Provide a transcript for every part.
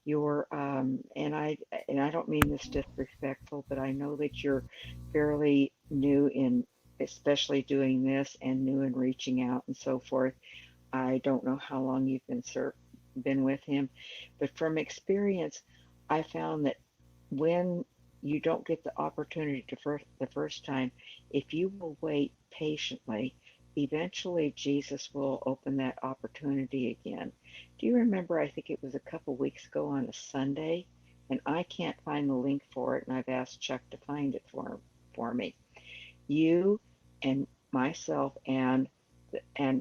You're and I don't mean this disrespectful, but I know that you're fairly new in especially doing this and new in reaching out and so forth. I don't know how long you've been with him, but from experience, I found that when you don't get the opportunity the first time, if you will wait patiently, eventually Jesus will open that opportunity again. Do you remember? I think it was a couple weeks ago on a Sunday, and I can't find the link for it, and I've asked Chuck to find it for me. You and myself and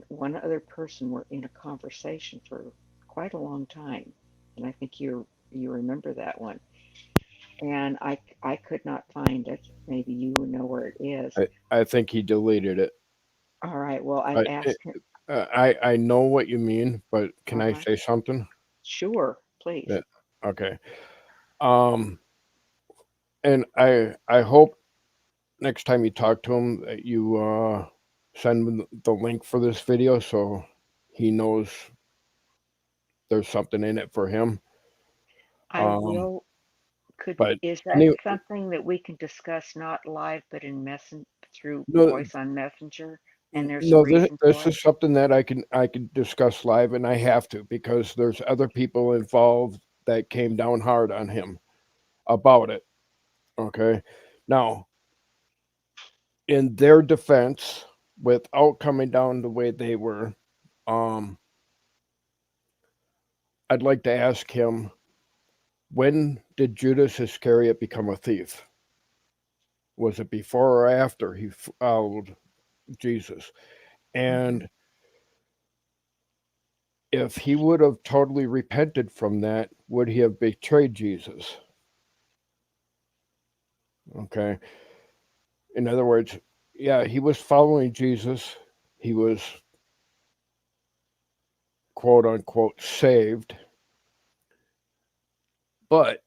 one other person were in a conversation for quite a long time, and I think you remember that one. And I could not find it. Maybe you know where it is. I think he deleted it. All right. Well, I I asked him. I know what you mean, but can I Uh-huh. say something? Sure, please. Yeah. Okay. Um, and I hope next time you talk to him that you send him the link for this video so he knows there's something in it for him. I Um, will. Could but is that anyway, something that we can discuss not live but in messen through no, voice on Messenger? And there's a no, reason this for it. is something that I can discuss live, and I have to because there's other people involved that came down hard on him about it. Okay, now in their defense, without coming down the way they were, um, I'd like to ask him, when did Judas Iscariot become a thief? Was it before or after he followed Jesus? Hmm. And if he would have totally repented from that, would he have betrayed Jesus? Okay. In other words, yeah, he was following Jesus. He was quote unquote saved, but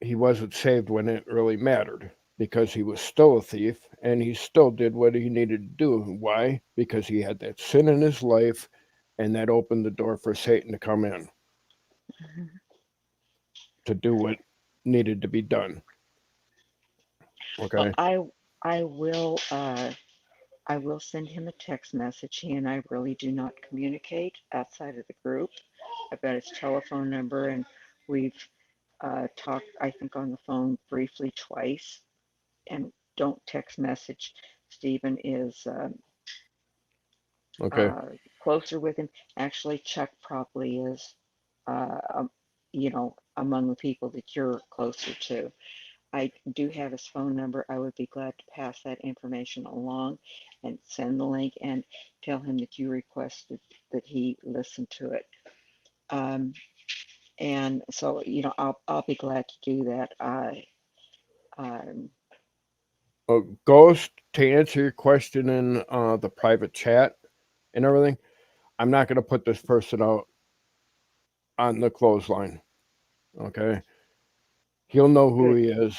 he wasn't saved when it really mattered because he was still a thief and he still did what he needed to do. Why? Because he had that sin in his life and that opened the door for Satan to come in Hmm. to do what needed to be done. Well, Okay. I will send him a text message. He and I really do not communicate outside of the group. I've got his telephone number, and we've talked, I think, on the phone briefly twice. And don't text message. Stephen is Okay. uh, closer with him. Actually, Chuck probably is, you know, among the people that you're closer to. I do have his phone number. I would be glad to pass that information along and send the link and tell him that you requested that he listen to it. Um, and so, you know, I'll be glad to do that. Um, Ghost, to answer your question in the private chat and everything, I'm not going to put this person out on the clothesline. Okay. He'll know who Good. he is.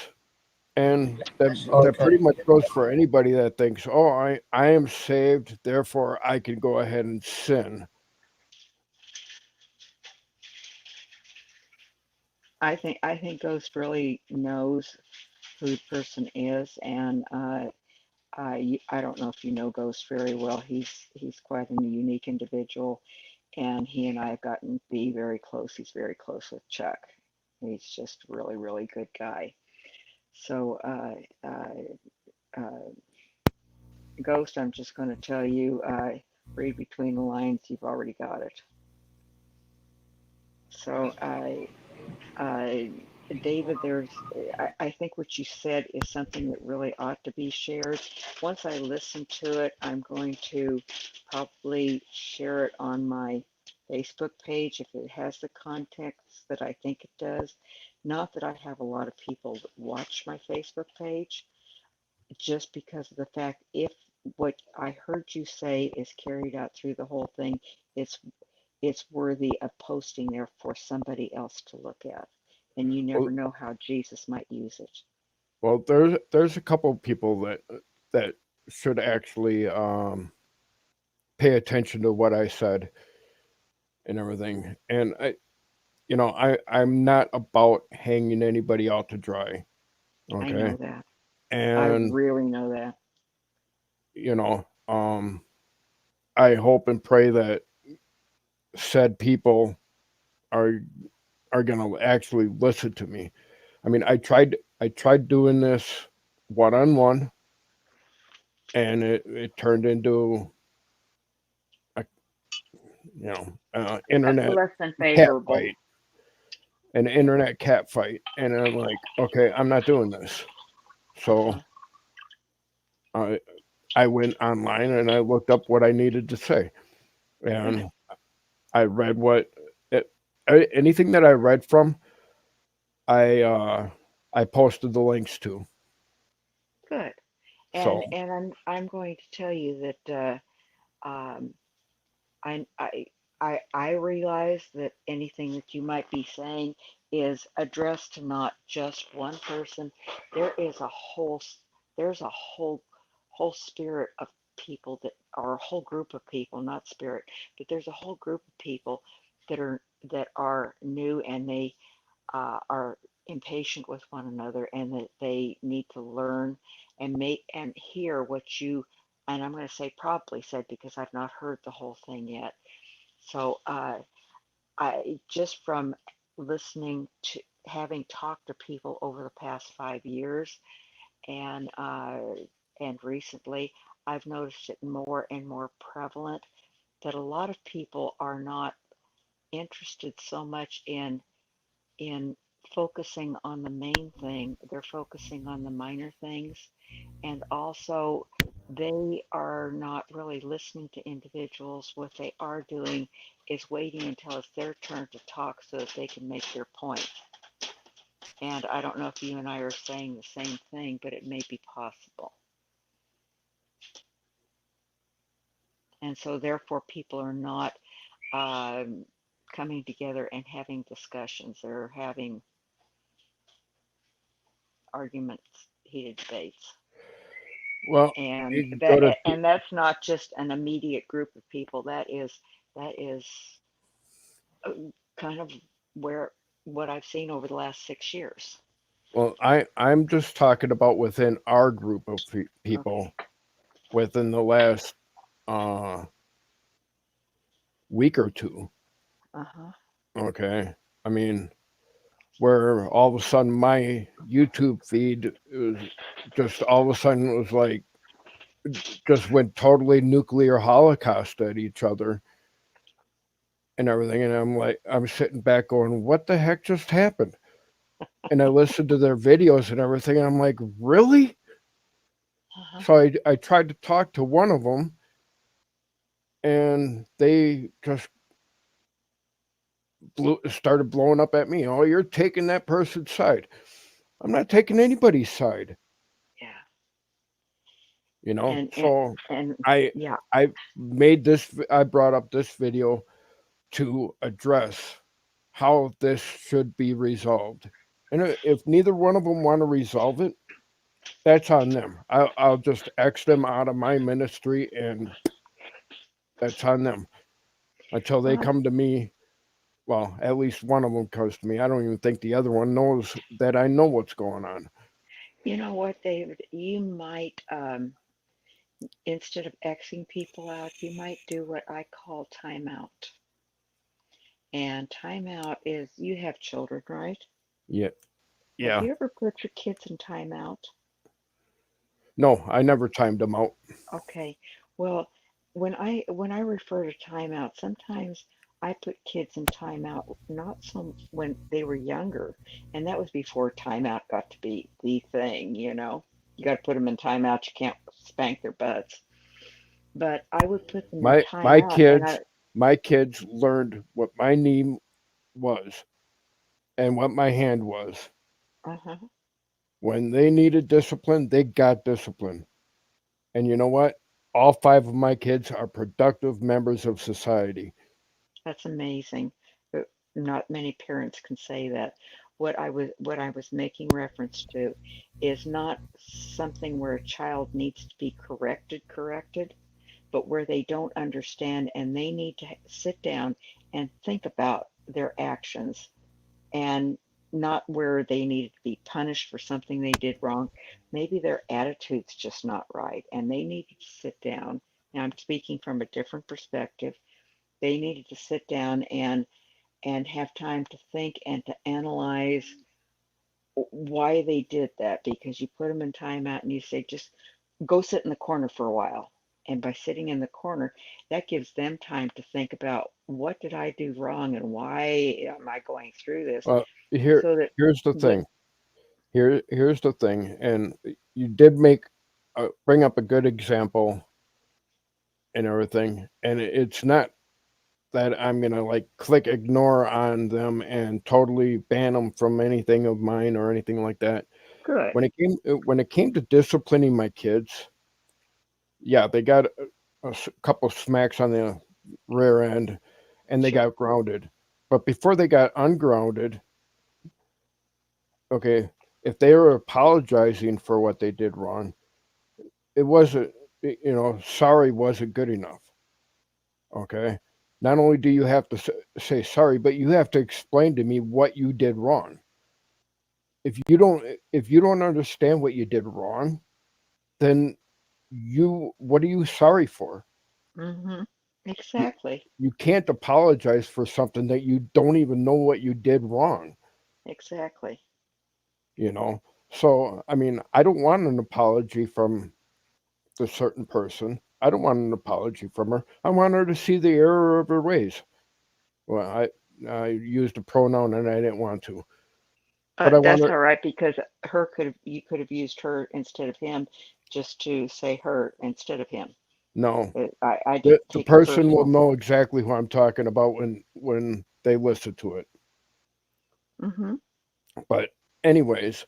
And that Okay. pretty much goes for anybody that thinks, oh, I am saved, therefore I can go ahead and sin. I think Ghost really knows who the person is, and I don't know if you know Ghost very well. He's quite a unique individual, and he and I have gotten to be very close. He's very close with Chuck. He's just a really, really good guy. So, uh, Ghost, I'm just going to tell you, read between the lines. You've already got it. So, uh, David, I think what you said is something that really ought to be shared. Once I listen to it, I'm going to probably share it on my Facebook page if it has the context that I think it does. Not that I have a lot of people that watch my Facebook page, just because of the fact if what I heard you say is carried out through the whole thing, it's it's worthy of posting there for somebody else to look at. And you Well, never know how Jesus might use it. well, there's a couple of people that should actually pay attention to what I said and everything. And I'm not about hanging anybody out to dry. I Okay. know that. I And, really know that. you know, I hope and pray that said people are gonna actually listen to me. I mean, I tried doing this one on one, and it turned into a internet Less than cat favorable. fight, an internet cat fight, and I'm like, okay, I'm not doing this. So Uh-huh. I I went online and I looked up what I needed to say, Good. and I read it, anything that I read from, I uh, I posted the links to. Good. So And I'm going to tell you that um, I I I realize that anything that you might be saying is addressed to not just one person. There is a whole there's a whole spirit of people that are a whole group of people, not spirit, but there's a whole group of people that are new and they are impatient with one another and that they need to learn and make and hear what you and I'm going to say probably said because I've not heard the whole thing yet. So I just from listening to having talked to people over the past 5 years and recently, I've noticed it more and more prevalent that a lot of people are not interested so much in focusing on the main thing. They're focusing on the minor things. And also, they are not really listening to individuals. What they are doing is waiting until it's their turn to talk so that they can make their point. And I don't know if you and I are saying the same thing, but it may be possible. And so, therefore, people are not um, coming together and having discussions. They're having arguments, heated debates. well, And you can that go to and that's not just an immediate group of people. That is uh, kind of where what I've seen over the last 6 years. well, I'm just talking about within our group of Okay. people within the last uh week or two. Uh-huh. Okay, I mean, where all of a sudden my YouTube feed was just all of a sudden it was like just went totally nuclear holocaust at each other and everything, and I'm sitting back going, what the heck just happened? And I listened to their videos and everything, and I'm like, really? Uh-huh. So I tried to talk to one of them, and they just started blowing up at me. Oh, you're taking that person's side. I'm not taking anybody's side, Yeah. you know. And and So and I yeah. I made this. I brought up this video to address how this should be resolved. And if neither one of them want to resolve it, that's on them. I'll just X them out of my ministry, and that's on them until they Well, come to me. Well, at least one of them comes to me. I don't even think the other one knows that I know what's going on. you know what, David? You might instead of Xing people out, you might do what I call timeout. And timeout is you have children, right? Yeah, Have yeah. you ever put your kids in timeout? No, I never timed them out. Okay. Well, when I refer to timeout, sometimes I put kids in timeout not so when they were younger, and that was before timeout got to be the thing, you know. You got to put them in timeout. You can't spank their butts. But I would put them in My my timeout, and I, kids my kids learned what my knee was and what my hand was. uh-huh, When they needed discipline, they got discipline. And you know what? All five of my kids are productive members of society. that's amazing. Not many parents can say that. What I was making reference to is not something where a child needs to be corrected, but where they don't understand and they need to sit down and think about their actions and not where they needed to be punished for something they did wrong. Maybe their attitude's just not right and they needed to sit down. Now I'm speaking from a different perspective. They needed to sit down and have time to think and to analyze why they did that, because you put them in timeout and you say just go sit in the corner for a while. And by sitting in the corner, that gives them time to think about what did I do wrong and why am I going through this, Well, here so that here's the what. thing. Here's the thing, and you did bring up a good example and everything, and it's not that I'm gonna like click ignore on them and totally ban them from anything of mine or anything like that. Good. When it came to disciplining my kids, yeah, they got a couple smacks on the rear end, and they Sure. got grounded. But before they got ungrounded, okay, if they were apologizing for what they did wrong, it wasn't, sorry wasn't good enough. Okay. Not only do you have to say sorry, but you have to explain to me what you did wrong. If you don't understand what you did wrong, then what are you sorry for? Mm-hmm. You, Exactly. you can't apologize for something that you don't even know what you did wrong, Exactly. you know? So, I mean, I don't want an apology from the certain person. I don't want an apology from her. I want her to see the error of her ways. Well, I used a pronoun and I didn't want to, but I want That's her. all right, because her could have you could have used her instead of him, just to say her instead of him. No, I didn't the take it person will personal. know exactly who I'm talking about when they listen to it. Mm-hmm. But anyways,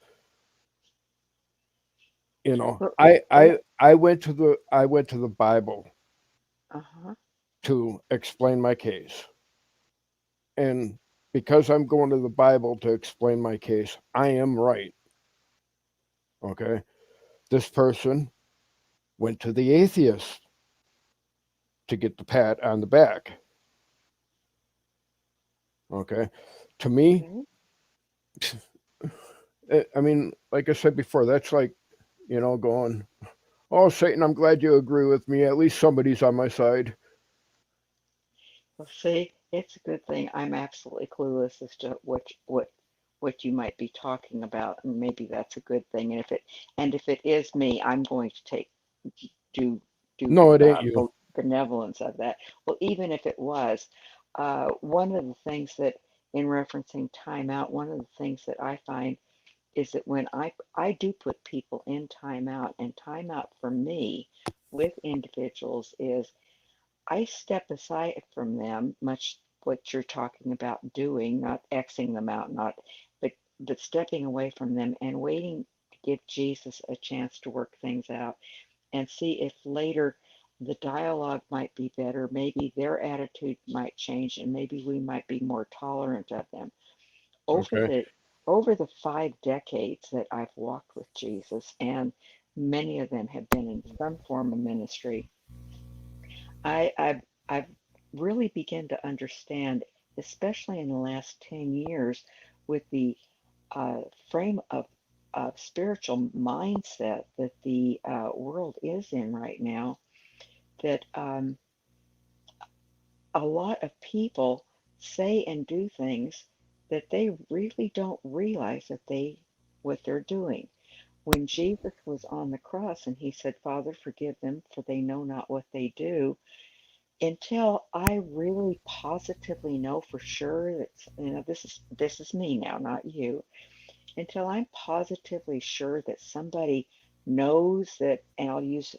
Well, I went to the Bible uh-huh. to explain my case. And because I'm going to the Bible to explain my case, I am right. Okay. This person went to the atheist to get the pat on the back. Okay. To me, Okay. I mean, like I said before, that's like, going, oh, Satan, I'm glad you agree with me. At least somebody's on my side. Well, see, it's a good thing I'm absolutely clueless as to what you might be talking about, and maybe that's a good thing. And if it is me, I'm going to take do do No, it ain't you. benevolence of that. Well, even if it was, one of the things that, in referencing timeout, one of the things that I find is that when I do put people in timeout, and timeout for me with individuals is I step aside from them, much what you're talking about doing, not Xing them out, not but but stepping away from them and waiting to give Jesus a chance to work things out and see if later the dialogue might be better, maybe their attitude might change, and maybe we might be more tolerant of them. Over Okay. the over the 5 decades that I've walked with Jesus, and many of them have been in some form of ministry, I've really begun to understand, especially in the last 10 years, with the uh, frame of spiritual mindset that the world is in right now, that a lot of people say and do things that they really don't realize that they what they're doing. When Jesus was on the cross and he said, Father, forgive them, for they know not what they do, until I really positively know for sure that, this is me now, not you, until I'm positively sure that somebody knows that, and I'll use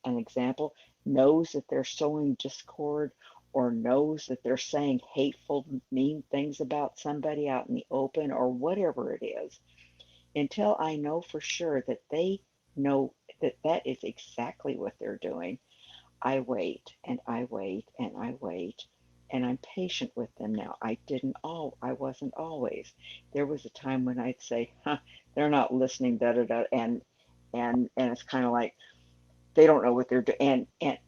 an example, knows that they're sowing discord, or knows that they're saying hateful, mean things about somebody out in the open, or whatever it is, until I know for sure that they know that that is exactly what they're doing, I wait and I wait and I wait, and I'm patient with them now. I wasn't always. There was a time when I'd say, huh, they're not listening, da da da, and it's kind of like they don't know what they're doing, and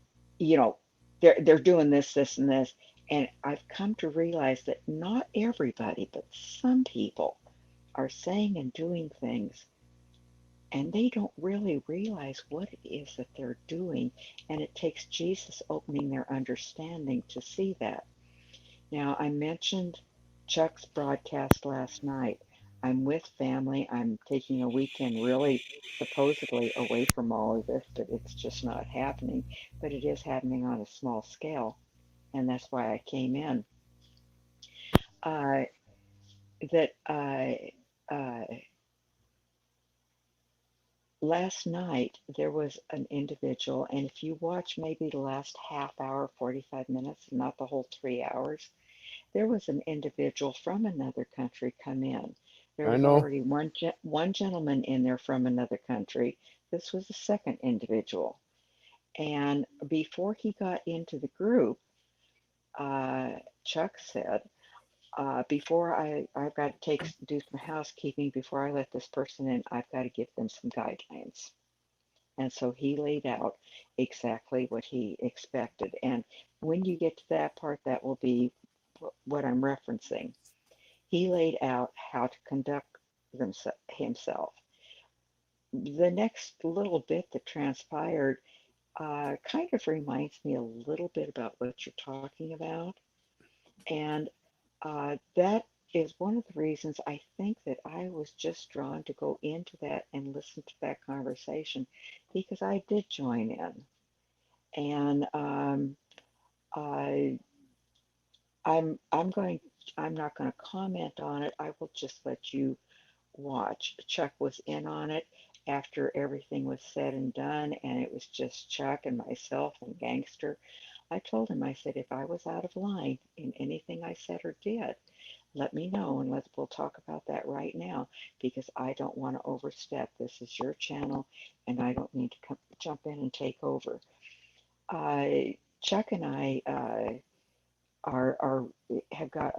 you know they're doing this, this, and this, And I've come to realize that not everybody, but some people are saying and doing things, and they don't really realize what it is that they're doing. And it takes Jesus opening their understanding to see that. Now, I mentioned Chuck's broadcast last night. I'm with family. I'm taking a weekend really supposedly away from all of this, but it's just not happening. But it is happening on a small scale, and that's why I came in. Uh, that uh, Last night there was an individual, and if you watch maybe the last half hour, 45 minutes, not the whole 3 hours, there was an individual from another country come in. There I was know. already one gentleman in there from another country. This was the second individual. And before he got into the group, uh, Chuck said, I've got to do some housekeeping before I let this person in. I've got to give them some guidelines. And so he laid out exactly what he expected. And when you get to that part, that will be what I'm referencing. He laid out how to conduct himself. The next little bit that transpired kind of reminds me a little bit about what you're talking about. And that is one of the reasons I think that I was just drawn to go into that and listen to that conversation because I did join in. And I, I'm going. I'm not going to comment on it. I will just let you watch. Chuck was in on it after everything was said and done, and it was just Chuck and myself and Gangster. I told him, I said, if I was out of line in anything I said or did, let me know and we'll talk about that right now because I don't want to overstep. This is your channel, and I don't need to jump in and take over. Chuck and I are have got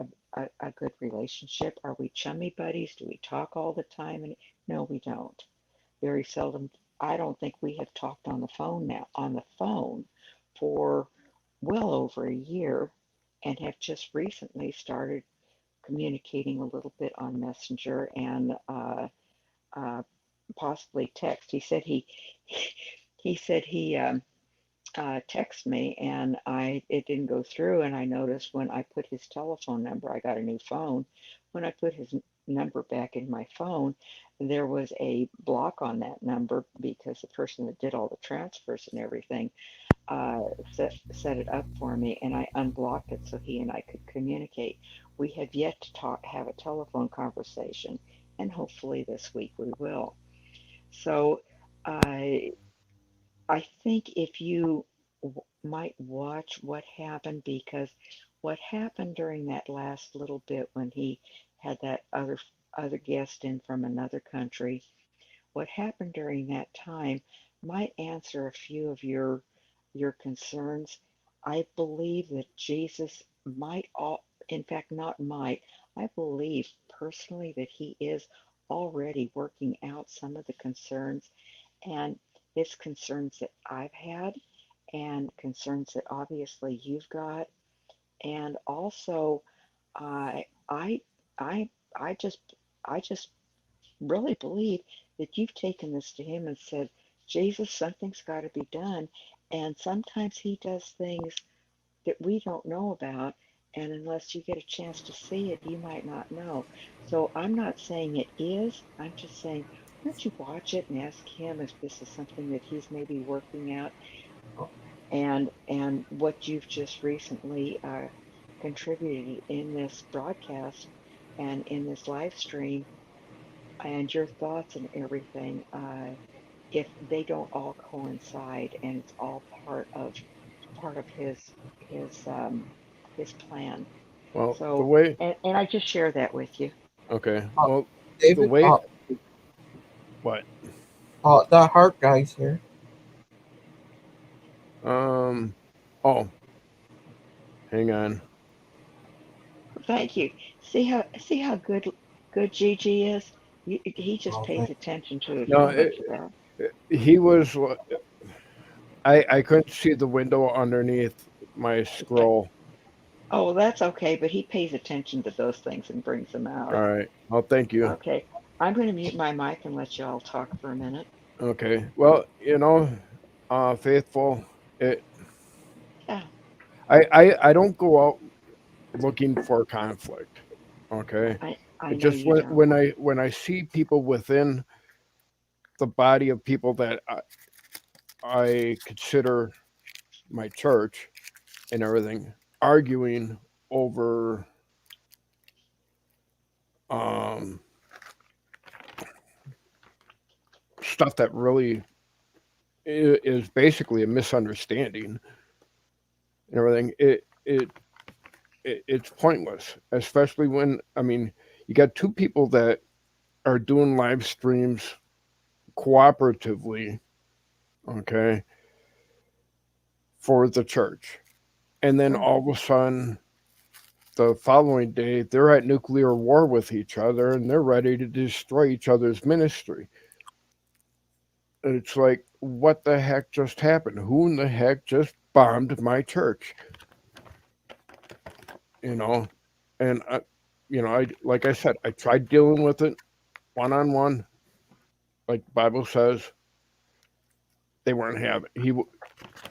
a good relationship. Are we chummy buddies? Do we talk all the time? And no, we don't. Very seldom. I don't think we have talked on the phone for well over a year, and have just recently started communicating a little bit on Messenger and uh, possibly text. He said he text me, and I it didn't go through, and I noticed when I put his telephone number, I got a new phone. When I put his number back in my phone, there was a block on that number because the person that did all the transfers and everything uh, set it up for me, and I unblocked it so he and I could communicate. We have yet to have a telephone conversation, and hopefully this week we will. So I I think if you might watch what happened, because what happened during that last little bit when he had that other guest in from another country, what happened during that time might answer a few of your concerns. I believe that Jesus might in fact not might, I believe personally that he is already working out some of the concerns, and it's concerns that I've had and concerns that obviously you've got. And also I I I just I just really believe that you've taken this to him and said, Jesus, something's got to be done. And sometimes he does things that we don't know about. And unless you get a chance to see it, you might not know. So I'm not saying it is. I'm just saying, why don't you watch it and ask him if this is something that he's maybe working out, and what you've just recently contributed in this broadcast and in this live stream and your thoughts and everything, if they don't all coincide and it's all part of his his plan. Well, the So, way. and I just share that with you. Okay. Uh, Well, the David, way. What? the heart guy's here. Um. Oh, hang on. Thank you. See how good Gigi is. He just Oh, pays attention to a No, few much of that. he was. I couldn't see the window underneath my Okay. scroll. Oh, well, that's okay, but he pays attention to those things and brings them All out. right. Well, thank you. Okay. I'm going to mute my mic and let you all talk for a minute. Okay. Well, faithful. It. Yeah, I don't go out looking for conflict. Okay. I It know just you don't. when I see people within the body of people that I consider my church and everything arguing over um, stuff that really is basically a misunderstanding and everything. It's pointless, especially when I mean you got two people that are doing live streams cooperatively, okay, for the church, and then Sure. all of a sudden the following day they're at nuclear war with each other and they're ready to destroy each other's ministry. It's like, what the heck just happened? Who in the heck just bombed my church? You know, and I like I said, I tried dealing with it one on one, like the Bible says. They weren't having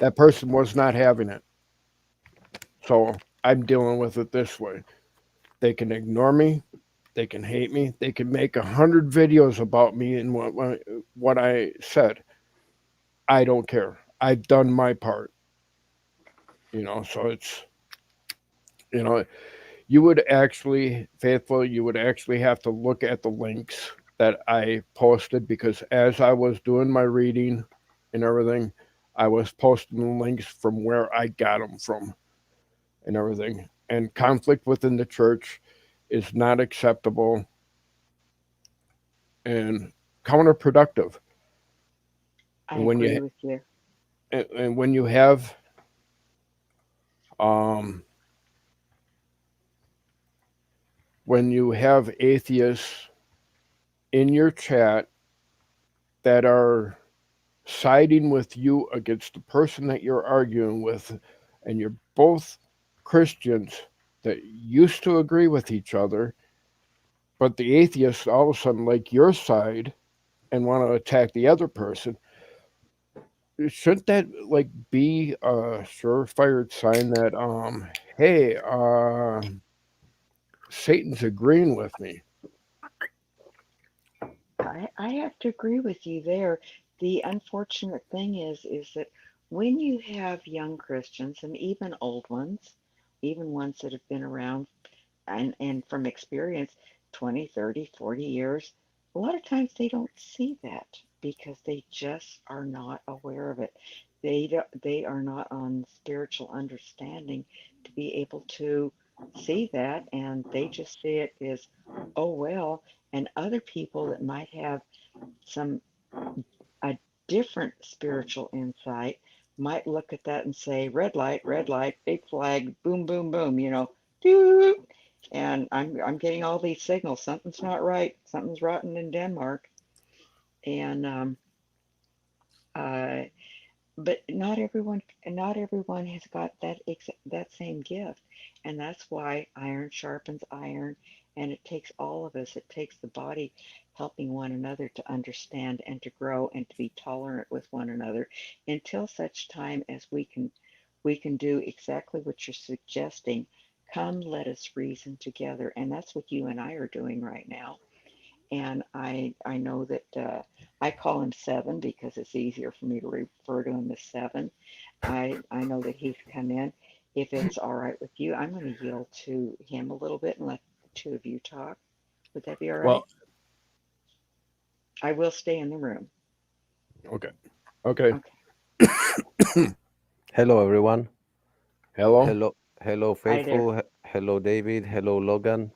that person was not having it. So I'm dealing with it this way. They can ignore me, they can hate me, they can make 100 videos about me and what I said. I don't care. I've done my part. So it's you know you would actually, faithful, you would actually have to look at the links that I posted, because as I was doing my reading and everything, I was posting the links from where I got them from and everything. And conflict within the church is not acceptable and counterproductive. I And when agree you with you. and when you have um, atheists in your chat that are siding with you against the person that you're arguing with, and you're both Christians that used to agree with each other, but the atheists all of a sudden like your side and want to attack the other person, shouldn't that like be a surefire sign that hey, Satan's agreeing with me? I have to agree with you there. The unfortunate thing is that when you have young Christians and even old ones, even ones that have been around and from experience 20, 30, 40 years, a lot of times they don't see that because they just are not aware of it. They are not on spiritual understanding to be able to see that, and they just see it as, oh well. And other people that might have some a different spiritual insight might look at that and say, red light, big flag, boom, boom, boom, doo. And I'm getting all these signals. Something's not right. Something's rotten in Denmark. And uh, but not everyone has got that same gift, and that's why iron sharpens iron, and it takes all of us. It takes the body helping one another to understand and to grow and to be tolerant with one another until such time as we can do exactly what you're suggesting. Come, let us reason together, and that's what you and I are doing right now. And I know that I call him Seven because it's easier for me to refer to him as Seven. I know that he's come in. If it's all right with you, I'm going to yield to him a little bit and let the two of you talk. Would that be all right? Well, I will stay in the room. okay, okay. Okay. Hello, everyone. Hello. Hello, Hi there. faithful. Hello, David. Hello, Logan.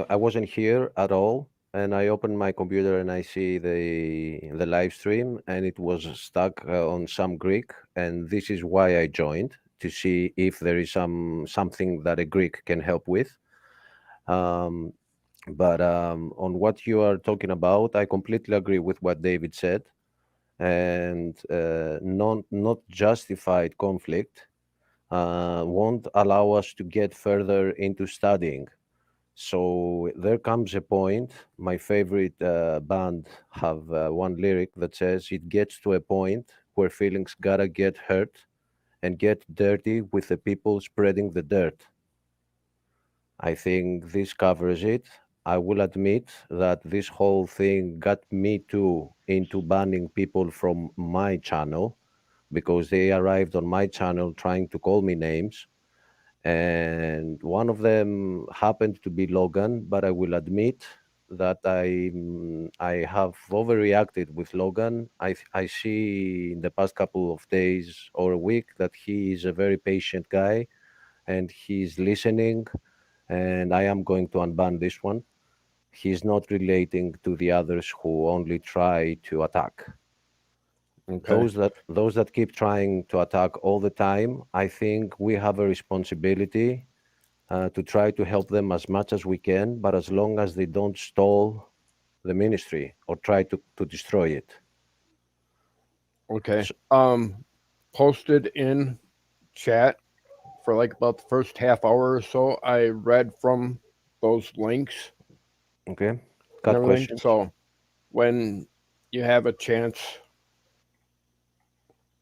I wasn't here at all, and I opened my computer and I see the live stream, and it was stuck on some Greek, and this is why I joined to see if there is something that a Greek can help with. Um, but on what you are talking about, I completely agree with what David said, and not justified conflict. won't allow us to get further into studying. So there comes a point. My favorite band have one lyric that says, "It gets to a point where feelings gotta get hurt and get dirty with the people spreading the dirt." I think this covers it. I will admit that this whole thing got me too into banning people from my channel because they arrived on my channel trying to call me names. And one of them happened to be Logan, but I will admit that I have overreacted with Logan. I see in the past couple of days or a week that he is a very patient guy and he's listening, and I am going to unban this one. He's not relating to the others who only try to attack. Okay. Those that keep trying to attack all the time, I think we have a responsibility to try to help them as much as we can, but as long as they don't stall the ministry or try to destroy it. Okay. So, Posted in chat for like about the first half hour or so. I read from those links okay, and got everything. questions? So when you have a chance,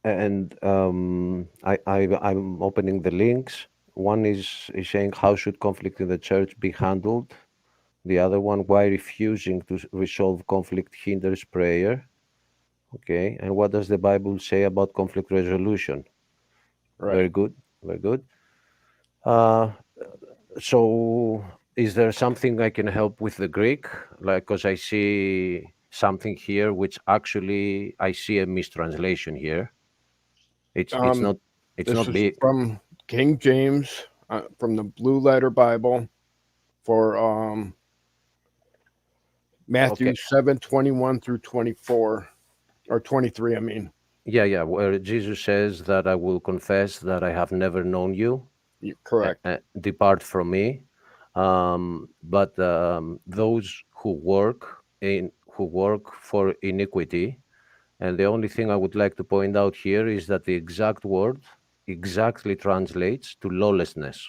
And I'm opening the links. One is saying, how should conflict in the church be handled? The other one, why refusing to resolve conflict hinders prayer? Okay, and what does the Bible say about conflict resolution? right? Very good, very good. Uh, so, is there something I can help with the Greek? Like, because I see something here, which actually I see a mistranslation here. It's Um, not it's this not is big. from King James, from the Blue Letter Bible for Okay, Matthew 7:21 through 24 or 23. I mean, yeah, where Jesus says that I will confess that I have never known you, you're correct. depart from me. But those who work for iniquity, and the only thing I would like to point out here is that the exact word exactly translates to lawlessness.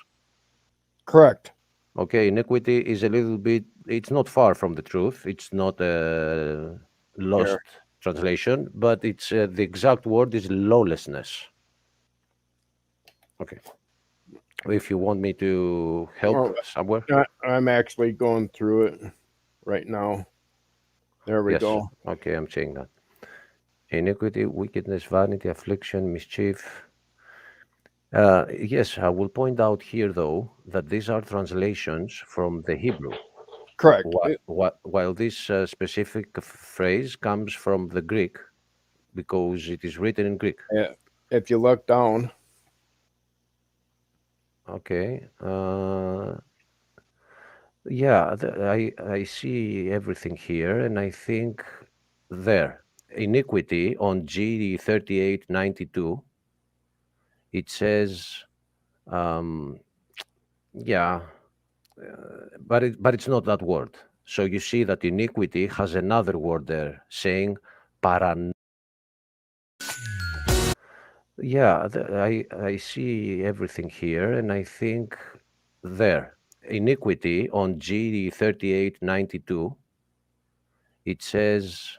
Correct. Okay, iniquity is a little bit, it's not far from the truth. It's not a Here. lost translation, but it's the exact word is lawlessness. Okay. If you want me to help Well, somewhere, I'm actually going through it right now. There we yes. go. Okay, I'm saying that. Iniquity, wickedness, vanity, affliction, mischief. Yes, I will point out here, though, that these are translations from the Hebrew, Correct. while this specific phrase comes from the Greek because it is written in Greek. If you look down, Okay. Yeah, I see everything here, and I think there iniquity on G3892 it says yeah, but it's not that word. So you see that iniquity has another word there saying paran. Yeah, I see everything here, and I think there iniquity on G3892 it says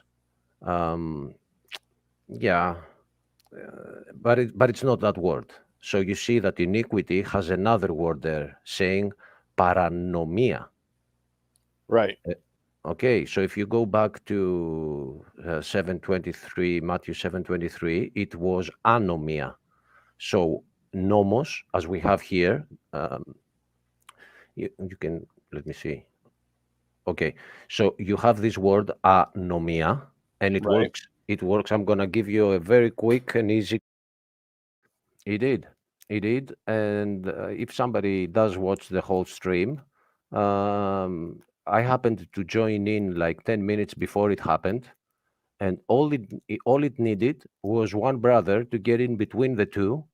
um, yeah, but it's not that word. So you see that iniquity has another word there saying paranomia. right. Okay, so if you go back to 723, Matthew 7:23, it was anomia. So nomos, as we have here, you can let me see. Okay, so you have this word anomia, and it Right. works. It works. I'm gonna give you a very quick and easy. He did. He did. And if somebody does watch the whole stream, I happened to join in like 10 minutes before it happened. And all it needed was one brother to get in between the two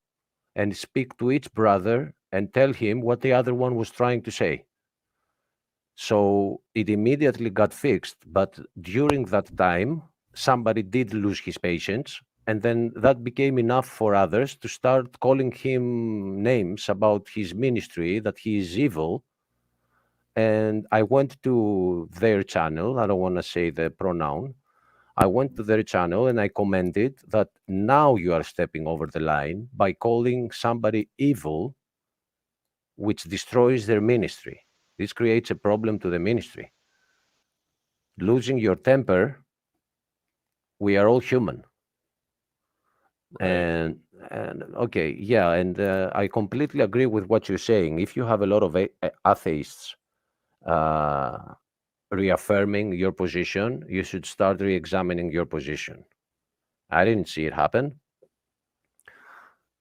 and speak to each brother and tell him what the other one was trying to say. So it immediately got fixed. But during that time, somebody did lose his patience And then that became enough for others to start calling him names about his ministry, that he is evil. And I went to their channel. I don't want to say the pronoun. I went to their channel and I commented that now you are stepping over the line by calling somebody evil, which destroys their ministry. This creates a problem to the ministry. Losing your temper, we are all human. Right. And okay, yeah, and I completely agree with what you're saying. If you have a lot of atheists uh, reaffirming your position, you should start re-examining your position. I didn't see it happen,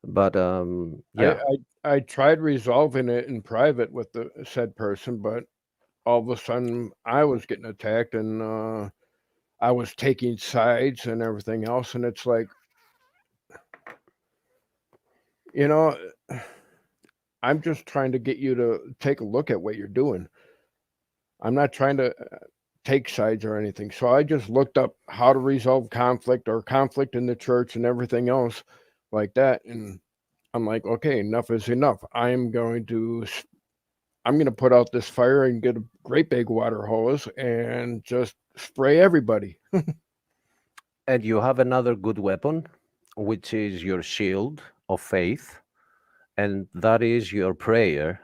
but yeah. I tried resolving it in private with the said person, but all of a sudden I was getting attacked, and I was taking sides and everything else, and it's like, you know, I'm just trying to get you to take a look at what you're doing. I'm not trying to take sides or anything. So I just looked up how to resolve conflict or conflict in the church and everything else like that, and I'm like, okay, enough is enough. I'm going to put out this fire and get a great big water hose and just spray everybody. And you have another good weapon, which is your shield of faith, and that is your prayer,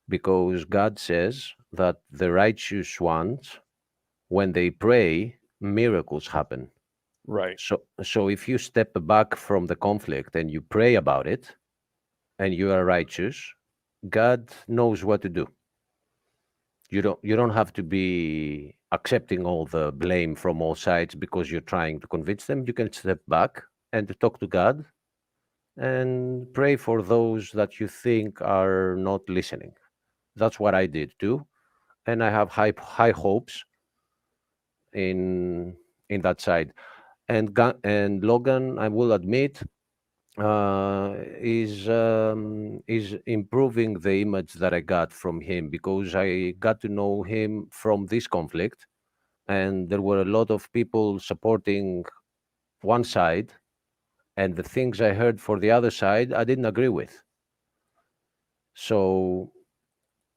because God says that the righteous ones, when they pray, miracles happen. Right. So if you step back from the conflict and you pray about it, and you are righteous, God knows what to do. You don't have to be accepting all the blame from all sides because you're trying to convince them. You can step back and talk to God and pray for those that you think are not listening. That's what I did too, and I have high hopes in that side. And Logan, I will admit, is improving the image that I got from him, because I got to know him from this conflict, and there were a lot of people supporting one side, and the things I heard for the other side I didn't agree with. So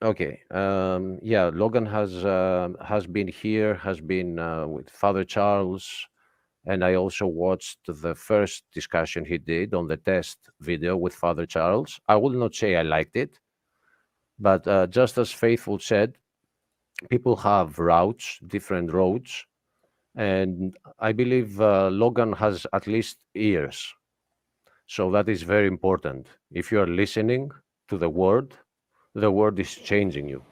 okay, yeah, Logan has been here, has been with Father Charles, and I also watched the first discussion he did on the test video with Father Charles. I will not say I liked it, but just as Faithful said, people have routes, different roads, and I believe Logan has at least ears. So that is very important. If you are listening to the word is changing you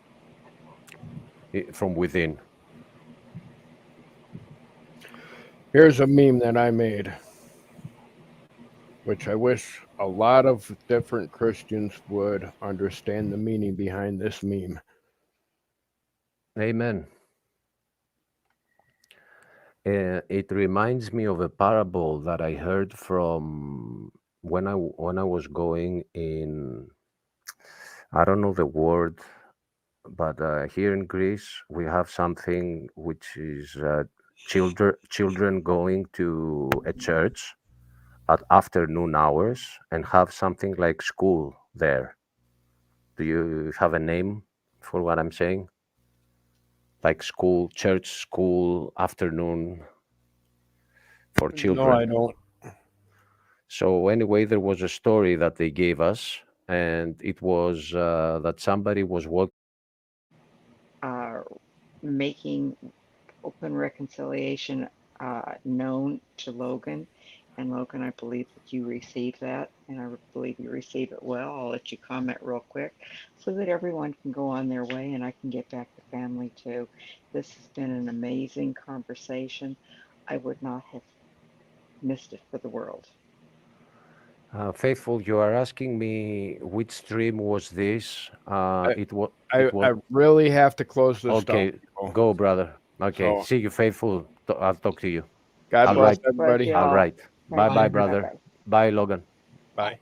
from within. Here's a meme that I made, which I wish a lot of different Christians would understand the meaning behind this meme. Amen. It reminds me of a parable that I heard from when I was going in. I don't know the word, but here in Greece we have something which is children going to a church at afternoon hours and have something like school there. Do you have a name for what I'm saying? Like school, church, school, afternoon for No, I children. don't. So anyway, there was a story that they gave us, and it was that somebody was walking. uh, making open reconciliation known to Logan. And Logan, I believe that you received that, and I believe you received it well. I'll let you comment real quick so that everyone can go on their way and I can get back to family too. This has been an amazing conversation. I would not have missed it for the world. Faithful, you are asking me which stream was this? I, It was. I, It was I really have to close this down, okay. people. Go, brother. Okay. So See you, Faithful. I'll talk to you. God All bless right. Bless everybody. you All all. right. Bye, Thank Bye, bye, you. everyone. Bye brother. bye. Bye, Logan. Bye.